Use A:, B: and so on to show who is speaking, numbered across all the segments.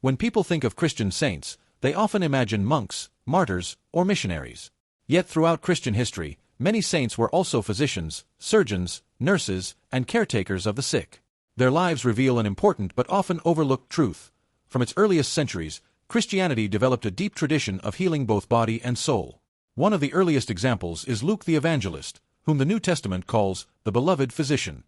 A: When people think of Christian saints, they often imagine monks, martyrs, or missionaries. Yet throughout Christian history, many saints were also physicians, surgeons, nurses, and caretakers of the sick. Their lives reveal an important but often overlooked truth. From its earliest centuries, Christianity developed a deep tradition of healing both body and soul. One of the earliest examples is Luke the Evangelist, whom the New Testament calls the beloved physician.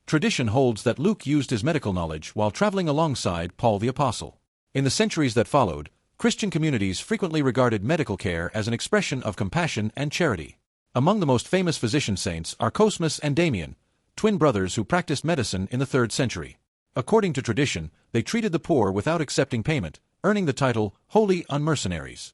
A: Tradition holds that Luke used his medical knowledge while traveling alongside Paul the Apostle. In the centuries that followed, Christian communities frequently regarded medical care as an expression of compassion and charity. Among the most famous physician saints are Cosmas and Damian, twin brothers who practiced medicine in the 3rd century. According to tradition, they treated the poor without accepting payment, earning the title Holy Unmercenaries.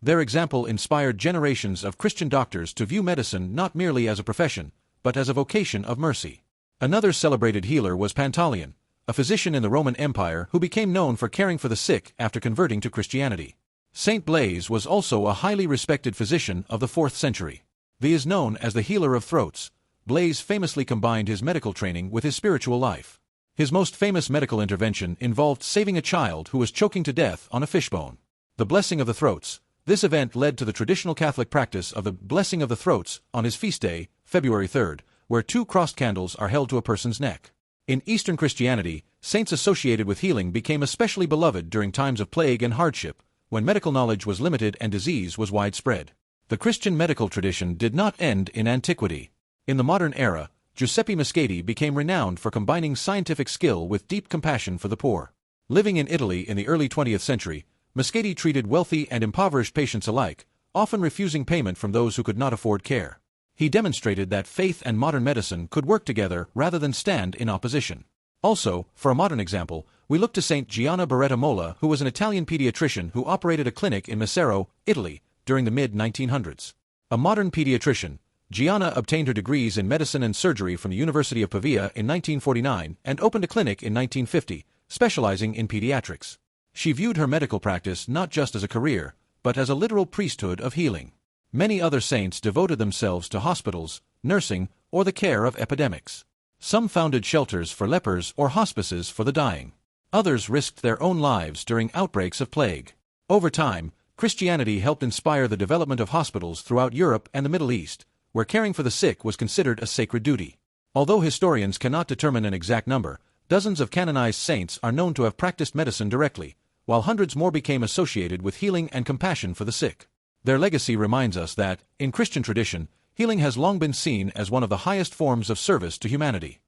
A: Their example inspired generations of Christian doctors to view medicine not merely as a profession, but as a vocation of mercy. Another celebrated healer was Pantaleon, a physician in the Roman Empire who became known for caring for the sick after converting to Christianity. Saint Blaise was also a highly respected physician of the 4th century. He is known as the healer of throats. Blaise famously combined his medical training with his spiritual life. His most famous medical intervention involved saving a child who was choking to death on a fishbone. The blessing of the throats. This event led to the traditional Catholic practice of the blessing of the throats on his feast day, February 3rd, where 2 crossed candles are held to a person's neck. In Eastern Christianity, saints associated with healing became especially beloved during times of plague and hardship, when medical knowledge was limited and disease was widespread. The Christian medical tradition did not end in antiquity. In the modern era, Giuseppe Mascati became renowned for combining scientific skill with deep compassion for the poor. Living in Italy in the early 20th century, Mascati treated wealthy and impoverished patients alike, often refusing payment from those who could not afford care. He demonstrated that faith and modern medicine could work together rather than stand in opposition. Also, for a modern example, we look to Saint Gianna Beretta Molla, who was an Italian pediatrician who operated a clinic in Messero, Italy, during the mid-1900s. A modern pediatrician, Gianna obtained her degrees in medicine and surgery from the University of Pavia in 1949 and opened a clinic in 1950, specializing in pediatrics. She viewed her medical practice not just as a career, but as a literal priesthood of healing. Many other saints devoted themselves to hospitals, nursing, or the care of epidemics. Some founded shelters for lepers or hospices for the dying. Others risked their own lives during outbreaks of plague. Over time, Christianity helped inspire the development of hospitals throughout Europe and the Middle East, where caring for the sick was considered a sacred duty. Although historians cannot determine an exact number, dozens of canonized saints are known to have practiced medicine directly, while hundreds more became associated with healing and compassion for the sick. Their legacy reminds us that, in Christian tradition, healing has long been seen as one of the highest forms of service to humanity.